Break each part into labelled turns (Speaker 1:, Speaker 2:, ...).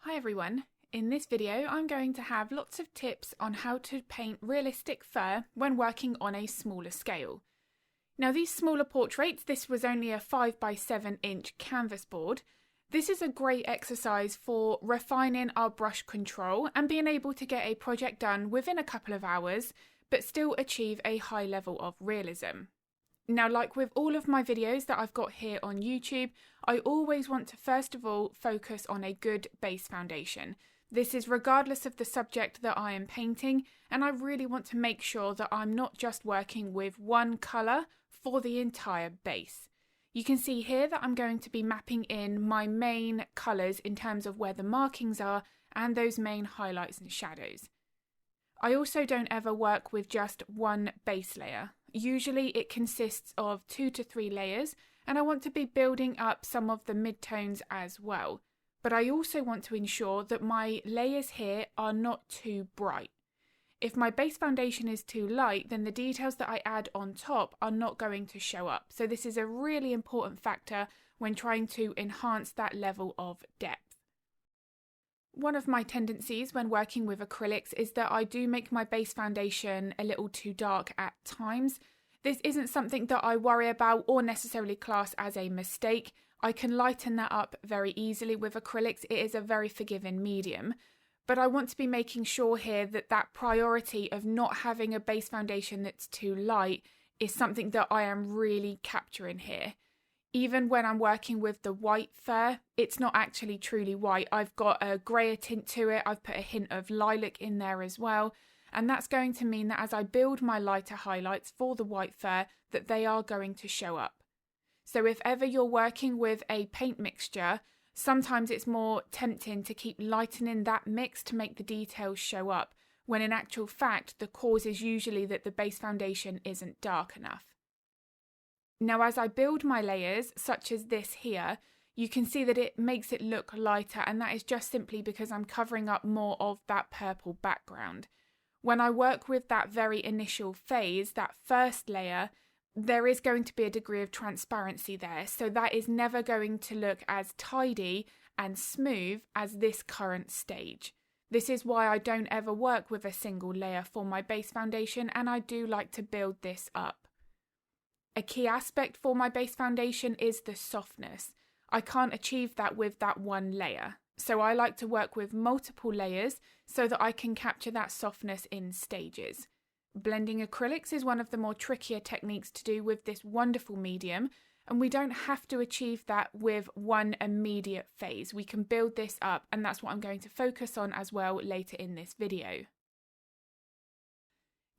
Speaker 1: Hi everyone, in this video I'm going to have lots of tips on how to paint realistic fur when working on a smaller scale. Now these smaller portraits, this was only a 5x7 inch canvas board. This is a great exercise for refining our brush control and being able to get a project done within a couple of hours but still achieve a high level of realism. Now, like with all of my videos that I've got here on YouTube, I always want to first of all focus on a good base foundation. This is regardless of the subject that I am painting, and I really want to make sure that I'm not just working with one colour for the entire base. You can see here that I'm going to be mapping in my main colours in terms of where the markings are and those main highlights and shadows. I also don't ever work with just one base layer. Usually it consists of 2 to 3 layers, and I want to be building up some of the midtones as well. But I also want to ensure that my layers here are not too bright. If my base foundation is too light, then the details that I add on top are not going to show up. So this is a really important factor when trying to enhance that level of depth. One of my tendencies when working with acrylics is that I do make my base foundation a little too dark at times. This isn't something that I worry about or necessarily class as a mistake. I can lighten that up very easily with acrylics. It is a very forgiving medium. But I want to be making sure here that that priority of not having a base foundation that's too light is something that I am really capturing here. Even when I'm working with the white fur, it's not actually truly white. I've got a greyer tint to it. I've put a hint of lilac in there as well. And that's going to mean that as I build my lighter highlights for the white fur, that they are going to show up. So if ever you're working with a paint mixture, sometimes it's more tempting to keep lightening that mix to make the details show up, when in actual fact, the cause is usually that the base foundation isn't dark enough. Now, as I build my layers, such as this here, you can see that it makes it look lighter, and that is just simply because I'm covering up more of that purple background. When I work with that very initial phase, that first layer, there is going to be a degree of transparency there, so that is never going to look as tidy and smooth as this current stage. This is why I don't ever work with a single layer for my base foundation, and I do like to build this up. A key aspect for my base foundation is the softness. I can't achieve that with that one layer. So I like to work with multiple layers so that I can capture that softness in stages. Blending acrylics is one of the more trickier techniques to do with this wonderful medium, and we don't have to achieve that with one immediate phase. We can build this up, and that's what I'm going to focus on as well later in this video.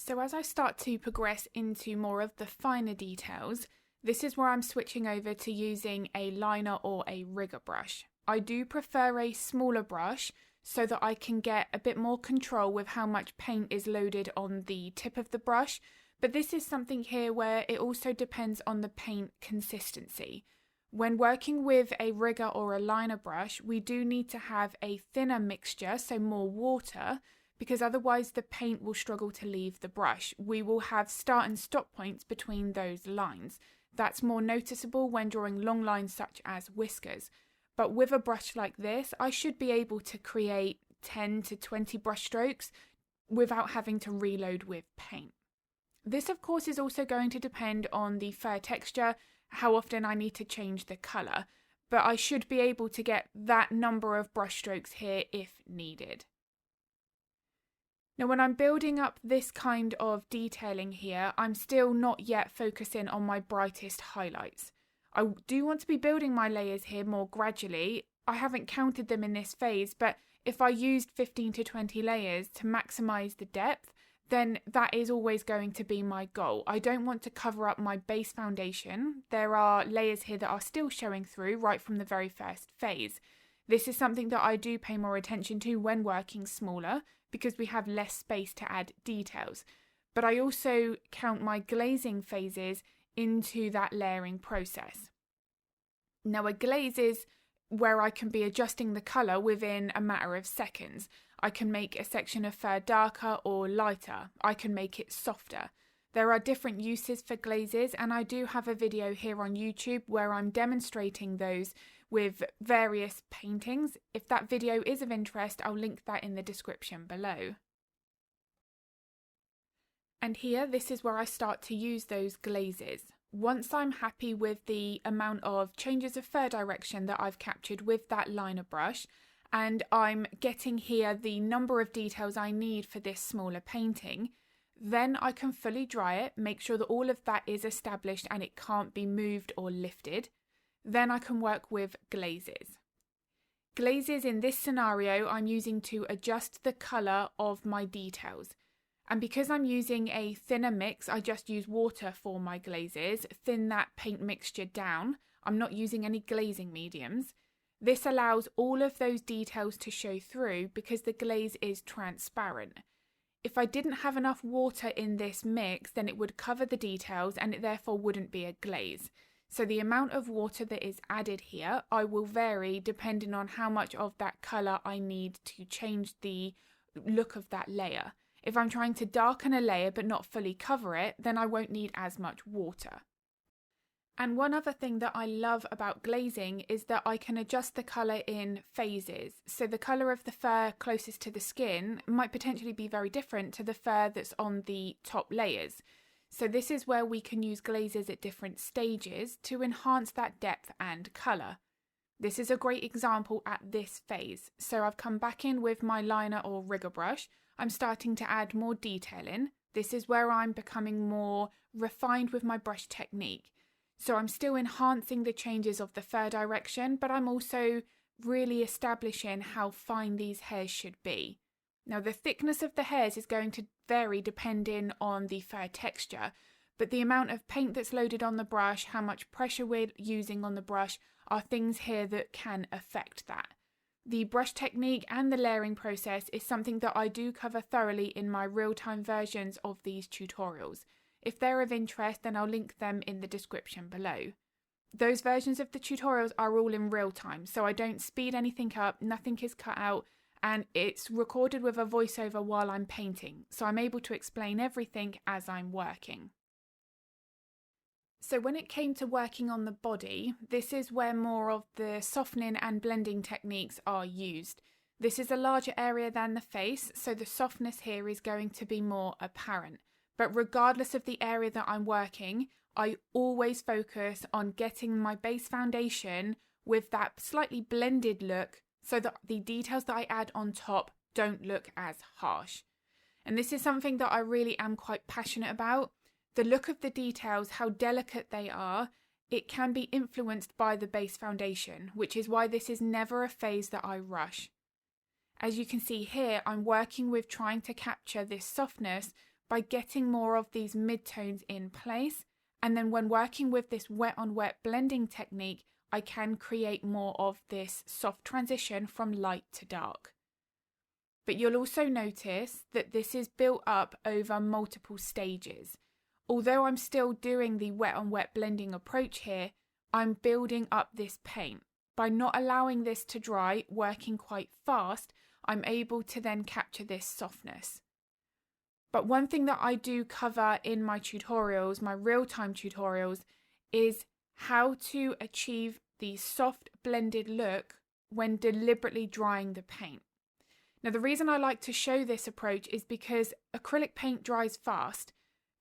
Speaker 1: So as I start to progress into more of the finer details, this is where I'm switching over to using a liner or a rigger brush. I do prefer a smaller brush so that I can get a bit more control with how much paint is loaded on the tip of the brush, but this is something here where it also depends on the paint consistency. When working with a rigger or a liner brush, we do need to have a thinner mixture, so more water, because otherwise the paint will struggle to leave the brush. We will have start and stop points between those lines. That's more noticeable when drawing long lines such as whiskers. But with a brush like this, I should be able to create 10 to 20 brush strokes without having to reload with paint. This of course is also going to depend on the fur texture, how often I need to change the colour, but I should be able to get that number of brush strokes here if needed. Now when I'm building up this kind of detailing here, I'm still not yet focusing on my brightest highlights. I do want to be building my layers here more gradually. I haven't counted them in this phase, but if I used 15 to 20 layers to maximise the depth, then that is always going to be my goal. I don't want to cover up my base foundation. There are layers here that are still showing through right from the very first phase. This is something that I do pay more attention to when working smaller, because we have less space to add details. But I also count my glazing phases into that layering process. Now a glaze is where I can be adjusting the colour within a matter of seconds. I can make a section of fur darker or lighter. I can make it softer. There are different uses for glazes, and I do have a video here on YouTube where I'm demonstrating those with various paintings. If that video is of interest, I'll link that in the description below. And here, this is where I start to use those glazes. Once I'm happy with the amount of changes of fur direction that I've captured with that liner brush, and I'm getting here the number of details I need for this smaller painting, then I can fully dry it, make sure that all of that is established and it can't be moved or lifted. Then I can work with glazes. Glazes in this scenario I'm using to adjust the colour of my details. And because I'm using a thinner mix, I just use water for my glazes, thin that paint mixture down. I'm not using any glazing mediums. This allows all of those details to show through because the glaze is transparent. If I didn't have enough water in this mix, then it would cover the details and it therefore wouldn't be a glaze. So the amount of water that is added here, I will vary depending on how much of that colour I need to change the look of that layer. If I'm trying to darken a layer but not fully cover it, then I won't need as much water. And one other thing that I love about glazing is that I can adjust the colour in phases. So the colour of the fur closest to the skin might potentially be very different to the fur that's on the top layers. So this is where we can use glazes at different stages to enhance that depth and colour. This is a great example at this phase. So I've come back in with my liner or rigger brush. I'm starting to add more detail in. This is where I'm becoming more refined with my brush technique. So I'm still enhancing the changes of the fur direction, but I'm also really establishing how fine these hairs should be. Now the thickness of the hairs is going to vary depending on the fur texture, but the amount of paint that's loaded on the brush, how much pressure we're using on the brush are things here that can affect that. The brush technique and the layering process is something that I do cover thoroughly in my real-time versions of these tutorials. If they're of interest, then I'll link them in the description below. Those versions of the tutorials are all in real time, so I don't speed anything up, nothing is cut out, and it's recorded with a voiceover while I'm painting, so I'm able to explain everything as I'm working. So when it came to working on the body, this is where more of the softening and blending techniques are used. This is a larger area than the face, so the softness here is going to be more apparent. But regardless of the area that I'm working, I always focus on getting my base foundation with that slightly blended look so that the details that I add on top don't look as harsh. And this is something that I really am quite passionate about. The look of the details, how delicate they are, it can be influenced by the base foundation, which is why this is never a phase that I rush. As you can see here, I'm working with trying to capture this softness by getting more of these midtones in place, and then when working with this wet on wet blending technique, I can create more of this soft transition from light to dark. But you'll also notice that this is built up over multiple stages. Although I'm still doing the wet on wet blending approach here, I'm building up this paint. By not allowing this to dry, working quite fast, I'm able to then capture this softness. But one thing that I do cover in my tutorials, my real-time tutorials, is how to achieve the soft blended look when deliberately drying the paint. Now the reason I like to show this approach is because acrylic paint dries fast.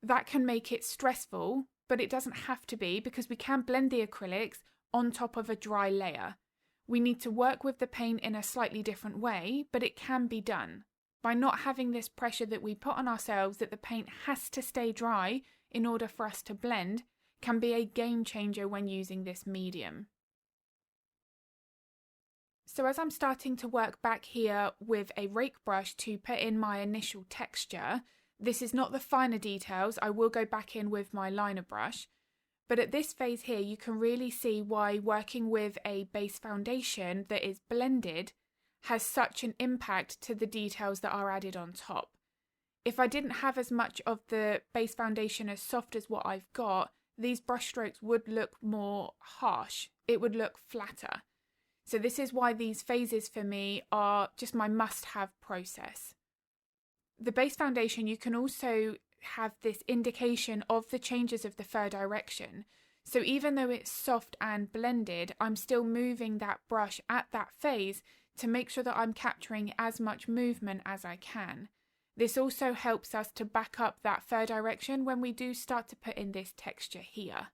Speaker 1: That can make it stressful, but it doesn't have to be because we can blend the acrylics on top of a dry layer. We need to work with the paint in a slightly different way, but it can be done. By not having this pressure that we put on ourselves that the paint has to stay dry in order for us to blend, can be a game changer when using this medium. So as I'm starting to work back here with a rake brush to put in my initial texture, this is not the finer details, I will go back in with my liner brush, but at this phase here you can really see why working with a base foundation that is blended has such an impact to the details that are added on top. If I didn't have as much of the base foundation as soft as what I've got, these brush strokes would look more harsh, it would look flatter. So this is why these phases for me are just my must-have process. The base foundation, you can also have this indication of the changes of the fur direction. So even though it's soft and blended, I'm still moving that brush at that phase to make sure that I'm capturing as much movement as I can. This also helps us to back up that fur direction when we do start to put in this texture here.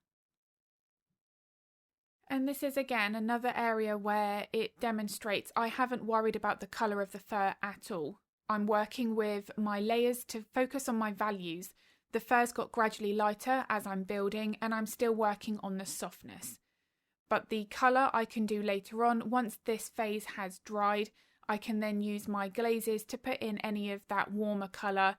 Speaker 1: And this is again another area where it demonstrates I haven't worried about the colour of the fur at all. I'm working with my layers to focus on my values. The fur's got gradually lighter as I'm building, and I'm still working on the softness. But the colour I can do later on. Once this phase has dried, I can then use my glazes to put in any of that warmer colour.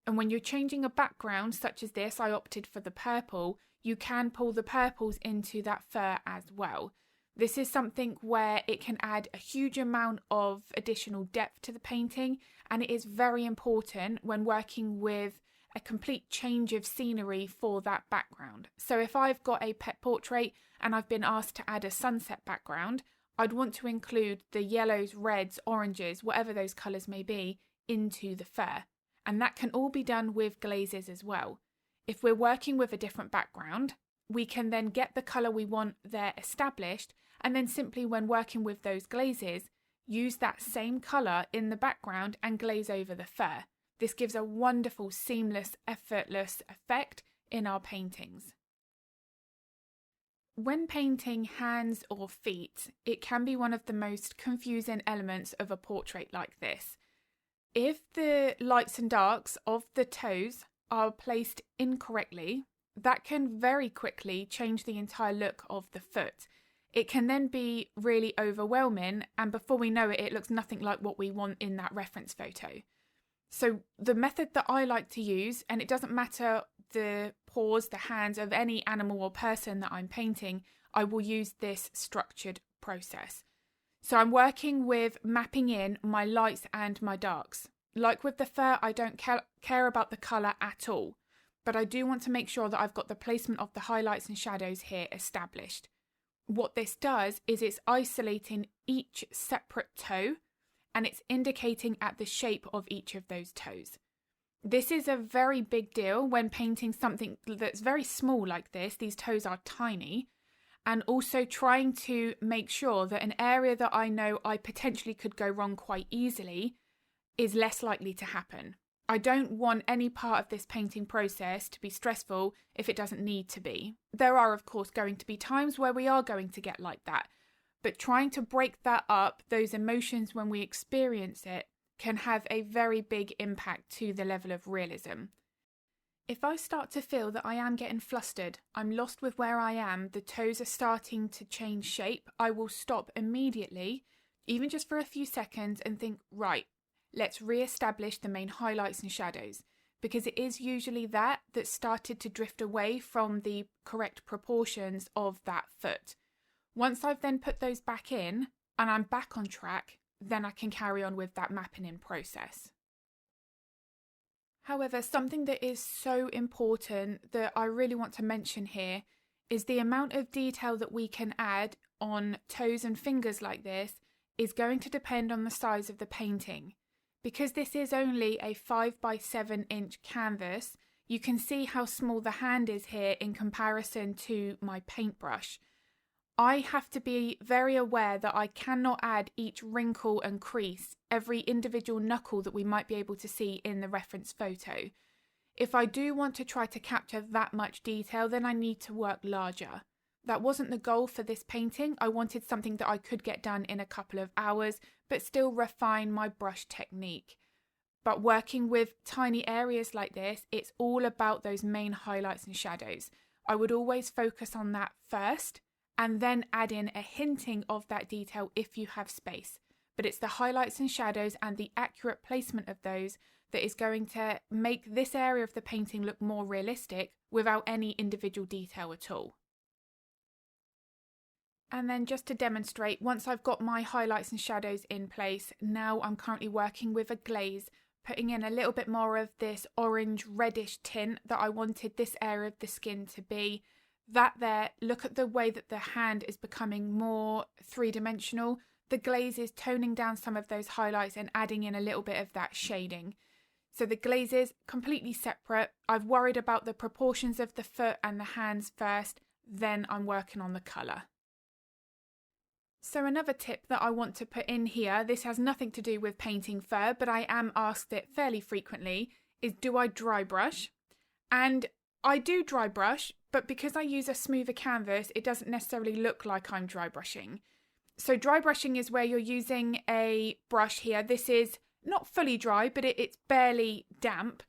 Speaker 1: And when you're changing a background such as this, I opted for the purple, you can pull the purples into that fur as well. This is something where it can add a huge amount of additional depth to the painting, and it is very important when working with a complete change of scenery for that background. So if I've got a pet portrait and I've been asked to add a sunset background, I'd want to include the yellows, reds, oranges, whatever those colours may be, into the fur. And that can all be done with glazes as well. If we're working with a different background, we can then get the colour we want there established, and then simply when working with those glazes, use that same colour in the background and glaze over the fur. This gives a wonderful, seamless, effortless effect in our paintings. When painting hands or feet, it can be one of the most confusing elements of a portrait like this. If the lights and darks of the toes are placed incorrectly, that can very quickly change the entire look of the foot. It can then be really overwhelming, and before we know it, it looks nothing like what we want in that reference photo. So the method that I like to use, and it doesn't matter the paws, the hands of any animal or person that I'm painting, I will use this structured process. So I'm working with mapping in my lights and my darks. Like with the fur, I don't care about the colour at all, but I do want to make sure that I've got the placement of the highlights and shadows here established. What this does is it's isolating each separate toe, and it's indicating at the shape of each of those toes. This is a very big deal when painting something that's very small like this. These toes are tiny, and also trying to make sure that an area that I know I potentially could go wrong quite easily is less likely to happen. I don't want any part of this painting process to be stressful if it doesn't need to be. There are, of course, going to be times where we are going to get like that, but trying to break that up, those emotions when we experience it, can have a very big impact to the level of realism. If I start to feel that I am getting flustered, I'm lost with where I am, the toes are starting to change shape, I will stop immediately, even just for a few seconds, and think, right, let's re-establish the main highlights and shadows, because it is usually that started to drift away from the correct proportions of that foot. Once I've then put those back in and I'm back on track, then I can carry on with that mapping in process. However, something that is so important that I really want to mention here is the amount of detail that we can add on toes and fingers like this is going to depend on the size of the painting. Because this is only a 5x7 inch canvas, you can see how small the hand is here in comparison to my paintbrush. I have to be very aware that I cannot add each wrinkle and crease, every individual knuckle that we might be able to see in the reference photo. If I do want to try to capture that much detail, then I need to work larger. That wasn't the goal for this painting. I wanted something that I could get done in a couple of hours, but still refine my brush technique. But working with tiny areas like this, it's all about those main highlights and shadows. I would always focus on that first, and then add in a hinting of that detail if you have space. But it's the highlights and shadows and the accurate placement of those that is going to make this area of the painting look more realistic without any individual detail at all. And then just to demonstrate, once I've got my highlights and shadows in place, now I'm currently working with a glaze, putting in a little bit more of this orange reddish tint that I wanted this area of the skin to be. That there, look at the way that the hand is becoming more three-dimensional. The glaze is toning down some of those highlights and adding in a little bit of that shading. So the glaze is completely separate. I've worried about the proportions of the foot and the hands first, then I'm working on the colour. So another tip that I want to put in here, this has nothing to do with painting fur, but I am asked it fairly frequently, is do I dry brush? And I do dry brush, but because I use a smoother canvas, it doesn't necessarily look like I'm dry brushing. So dry brushing is where you're using a brush here. This is not fully dry, but it's barely damp.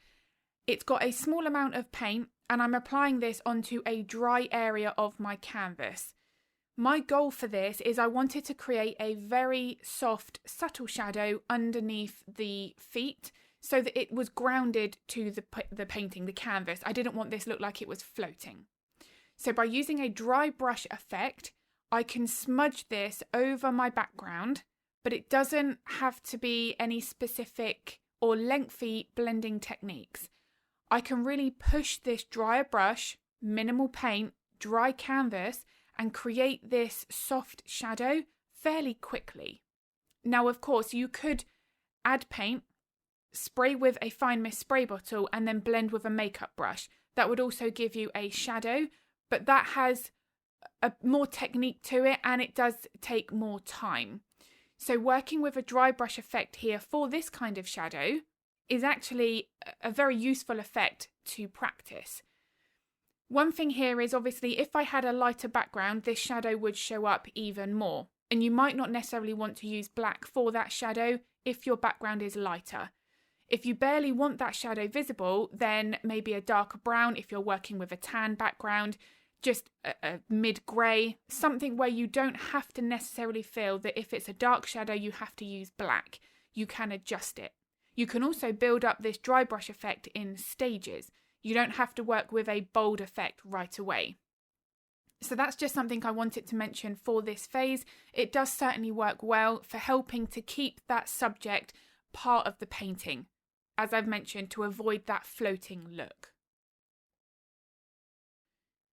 Speaker 1: It's got a small amount of paint, and I'm applying this onto a dry area of my canvas. My goal for this is I wanted to create a very soft, subtle shadow underneath the feet so that it was grounded to the painting, the canvas. I didn't want this to look like it was floating. So by using a dry brush effect, I can smudge this over my background, but it doesn't have to be any specific or lengthy blending techniques. I can really push this drier brush, minimal paint, dry canvas, and create this soft shadow fairly quickly. Now, of course, you could add paint, spray with a fine mist spray bottle, and then blend with a makeup brush. That would also give you a shadow, but that has a more technique to it, and it does take more time. So working with a dry brush effect here for this kind of shadow is actually a very useful effect to practice. One thing here is obviously if I had a lighter background, this shadow would show up even more. And you might not necessarily want to use black for that shadow if your background is lighter. If you barely want that shadow visible, then maybe a darker brown if you're working with a tan background, just a mid-grey, something where you don't have to necessarily feel that if it's a dark shadow you have to use black. You can adjust it. You can also build up this dry brush effect in stages. You don't have to work with a bold effect right away. So that's just something I wanted to mention for this phase. It does certainly work well for helping to keep that subject part of the painting, as I've mentioned, to avoid that floating look.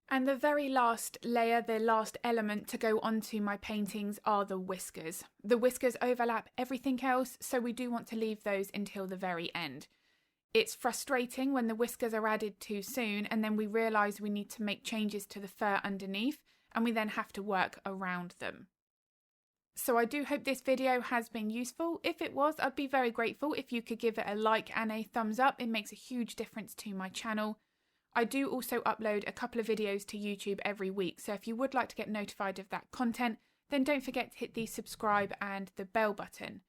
Speaker 1: And the very last layer, the last element to go onto my paintings are the whiskers. The whiskers overlap everything else, so we do want to leave those until the very end. It's frustrating when the whiskers are added too soon and then we realise we need to make changes to the fur underneath and we then have to work around them. So I do hope this video has been useful. If it was, I'd be very grateful if you could give it a like and a thumbs up. It makes a huge difference to my channel. I do also upload a couple of videos to YouTube every week, so if you would like to get notified of that content, then don't forget to hit the subscribe and the bell button.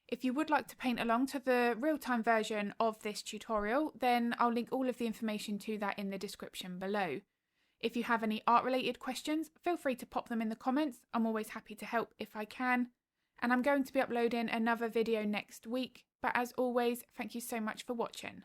Speaker 1: If you would like to paint along to the real-time version of this tutorial, then I'll link all of the information to that in the description below. If you have any art-related questions, feel free to pop them in the comments. I'm always happy to help if I can. And I'm going to be uploading another video next week, but as always, thank you so much for watching.